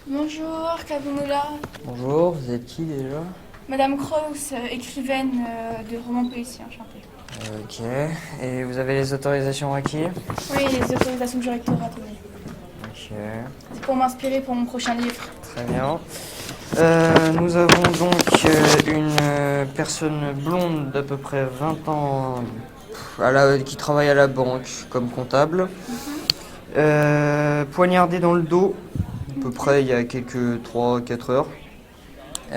Bonjour, qu'avons-nous là? Bonjour, vous êtes qui déjà? Madame Krauss, écrivaine de romans policiers, enchantée. Ok, et vous avez les autorisations requises? Oui, les autorisations du rectorat, tenez. Ok, C'est pour m'inspirer pour mon prochain livre. très bien. Nous avons donc une personne blonde d'à peu près 20 ans qui travaille à la banque comme comptable. Poignardée dans le dos, à peu près il y a quelques 3-4 heures. Il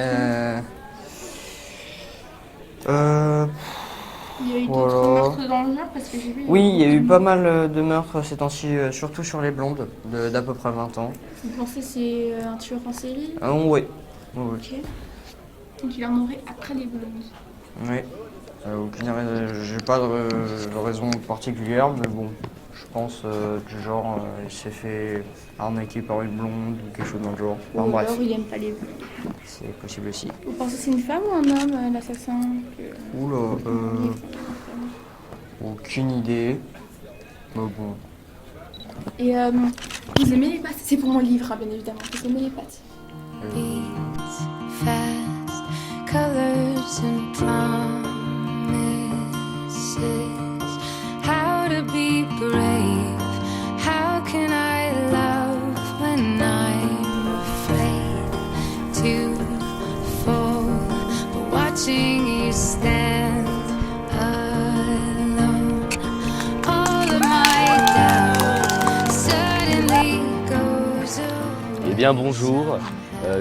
y a eu Voilà. d'autres meurtres dans le genre parce que j'ai vu. Oui, il y a eu pas mal de meurtres ces temps-ci, surtout sur les blondes d'à peu près 20 ans. Vous pensez que c'est un tueur en série? Oui. Oui. Ok. Donc il en aurait après les blondes. Oui. J'ai pas de raison particulière, mais bon, je pense du genre il s'est fait arnaquer par une blonde ou quelque chose dans le genre. Enfin, Ou bref, alors il aime pas les blondes. c'est possible aussi. Vous pensez que c'est une femme ou un homme, l'assassin Oula, aucune idée. Mais bon. Et vous aimez les pâtes? C'est pour mon livre, hein, bien évidemment. Vous aimez les pâtes? Beats fast, colors and promises. How to be brave? How can I love when I'm afraid to fall? But watching you stand alone, all of my doubt suddenly goes away. Eh bien bonjour,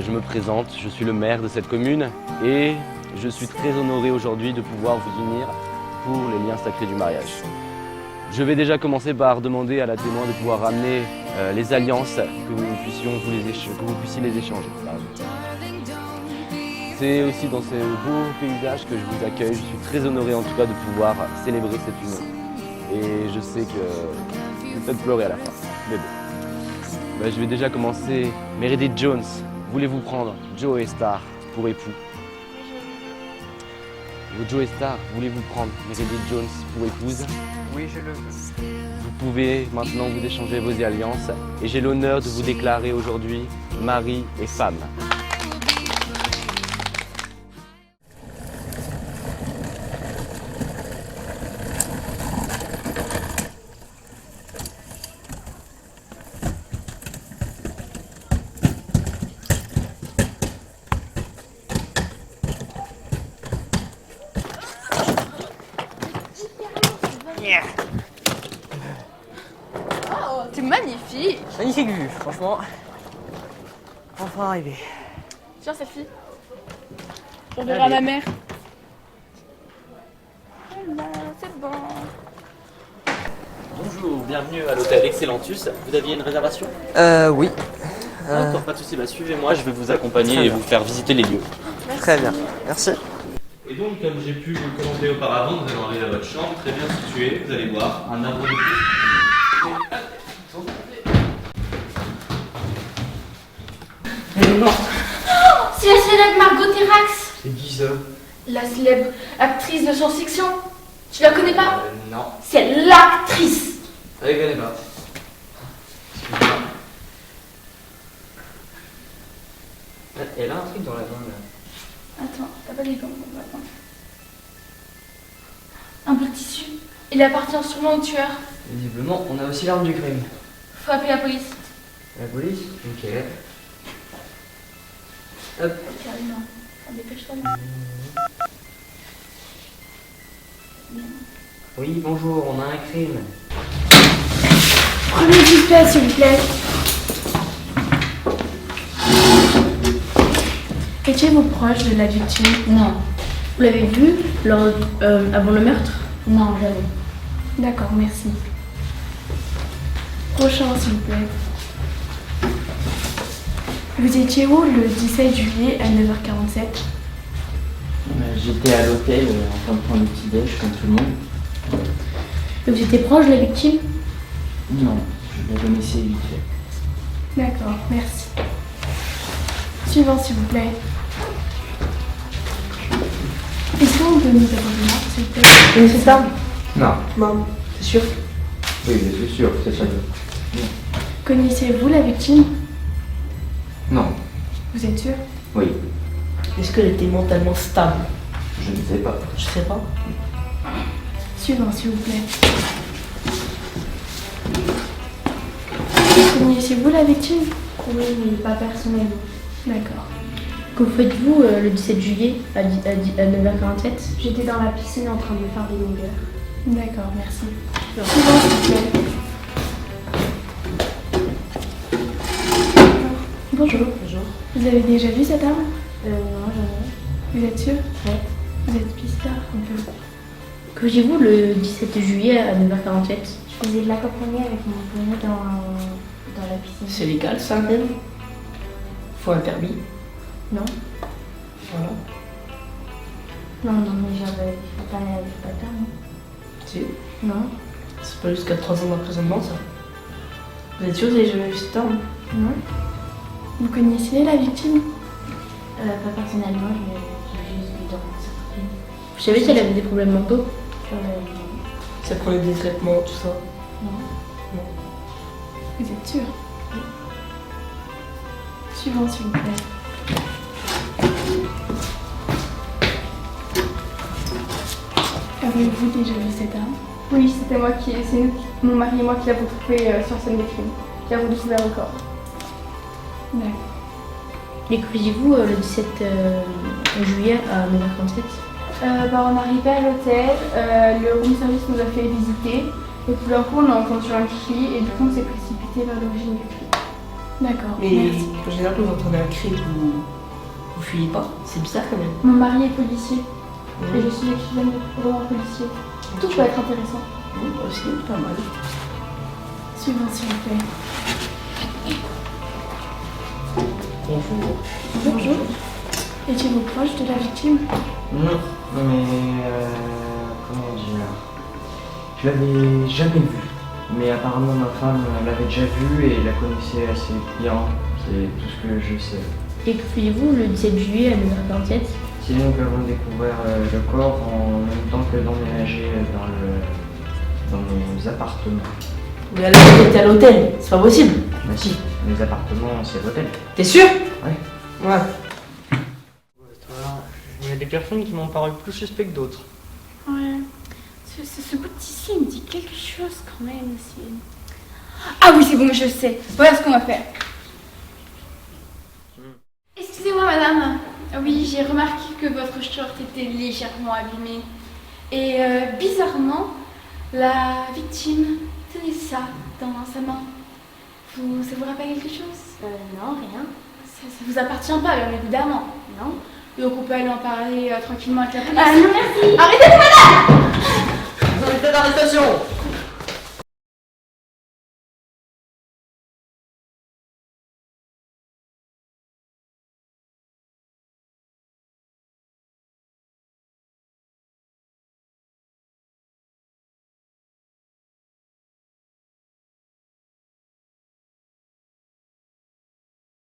je me présente, je suis le maire de cette commune et je suis très honoré aujourd'hui de pouvoir vous unir pour les liens sacrés du mariage. Je vais déjà commencer par demander à la témoin de pouvoir ramener les alliances, que vous puissiez les échanger. C'est aussi dans ce beau paysage que je vous accueille, je suis très honoré en tout cas de pouvoir célébrer cette union. Et je sais que je vais peut-être pleurer à la fin, mais bon. Je vais déjà commencer. Meredith Jones, voulez-vous prendre Joe et Star pour époux? Joe et Star, voulez-vous prendre Meredith Jones pour épouse? Oui, je le veux. Vous pouvez maintenant vous échanger vos alliances et j'ai l'honneur de vous déclarer aujourd'hui mari et femme. Oh, t'es magnifique! Magnifique vue, franchement. Enfin arrivé. Tiens, cette fille. J'enverrai à ma mère. Voilà, c'est bon. Bonjour, bienvenue à l'hôtel Excellentus. Vous aviez une réservation? Oui. D'accord, pas de souci. Suivez-moi, je vais vous accompagner et vous faire visiter les lieux. Très bien, merci. Et donc, comme j'ai pu vous commenter auparavant, nous allons arriver à votre chambre, très bien située. Vous allez voir un arbre de C'est la célèbre Margot Terrax, C'est qui ça? la célèbre actrice de science-fiction. Tu la connais pas? Non. C'est l'actrice. Je ne connais pas. Excuse-moi. Elle a un truc dans la main là. Attends, t'as pas les gants? Attends. Un bout de tissu. Il appartient sûrement au tueur. Visiblement, on a aussi l'arme du crime. Faut appeler la police. La police? Ok. Hop. Carrément. Dépêche-toi là. Oui, bonjour, on a un crime. Premier suspect, s'il vous plaît. Étiez-vous proche de la victime? Non, Vous l'avez vu avant le meurtre? non, jamais. D'accord, merci. Prochain, s'il vous plaît. Vous étiez où le 17 juillet à 9h47? J'étais à l'hôtel en train de prendre le petit déj comme tout le monde. Vous étiez proche de la victime? Non, je la connaissais vite fait. D'accord, merci. Suivant, s'il vous plaît. Est-ce qu'on peut nous avoir des marques, s'il vous plaît? Vous connaissez ça? Non. Bon, c'est sûr. Oui, c'est sûr, c'est ça. Connaissez-vous la victime? Non. Vous êtes sûr? Oui. Est-ce qu'elle était mentalement stable? Je ne sais pas. Je sais pas. Suivant, s'il vous plaît. Connaissez-vous la victime? Oui, mais pas personnellement. D'accord. Que faites-vous le 17 juillet à 9h47? J'étais dans la piscine en train de me faire des longueurs. D'accord, merci. Suivant, s'il vous plaît. Bonjour. Bonjour. Vous avez déjà vu cette arme? Non, jamais. Vous êtes sûr? Ouais. Vous êtes pistard un peu. Que faisiez-vous le 17 juillet à 9h47? Je faisais de l'accompagner avec mon poney dans la piscine. C'est légal ça même? Faut un permis? Non. Voilà. Non, mais j'avais pas le permis. Si. Non. C'est pas jusqu'à 3 ans d'emprisonnement ça. Vous êtes sûr que vous avez jamais vu cette arme? Non. Vous connaissiez la victime? Pas personnellement, j'ai juste vu dans certains films. Vous savez si elle avait des problèmes mentaux? Non. Ça prenait des traitements, tout ça? Non. Vous êtes sûr? Suivant, s'il vous plaît. Avez-vous déjà vu cette arme? Oui, c'était moi mon mari et moi qui l'avons trouvé sur scène de crime, qui avons découvert le corps. D'accord. Et que faisiez-vous le 17 juillet à 9h47? On est arrivé à l'hôtel, le room service nous a fait visiter, et tout d'un coup on a entendu un cri, et du coup on s'est précipité vers l'origine du cri. D'accord. Mais Merci. en général, quand vous entendez un cri, vous fuyez pas. C'est bizarre quand même. Mon mari est policier, et je suis écrivaine de roman policier. Tout peut être intéressant. Oui, aussi, pas mal. Suivant, s'il vous plaît. Bonjour. Bonjour. Étiez-vous proche de la victime? Non, mais comment dire? Je l'avais jamais vue. Mais apparemment ma femme l'avait déjà vue et la connaissait assez bien. C'est tout ce que je sais. Et que faisiez-vous le 17 juillet à 9h47? Sinon nous avons découvert le corps en même temps que d'emménager dans nos appartements. Mais alors, vous étiez à l'hôtel, c'est pas possible. Bah si, les appartements c'est l'hôtel. T'es sûr? Ouais. Ouais. Il y a des personnes qui m'ont paru plus suspectes que d'autres. Ouais. Ce bout de tissu me dit quelque chose quand même aussi. Ah oui, c'est bon, je sais. Voilà ce qu'on va faire. Excusez-moi madame. Oui, j'ai remarqué que votre short était légèrement abîmé. Et bizarrement, la victime tenait ça dans sa main. Ça vous rappelle quelque chose? Non, rien. Ça vous appartient pas, bien évidemment. Non. Donc on peut aller en parler tranquillement avec la police. Ah non, merci. Arrêtez! Vous en êtes d'arrestation!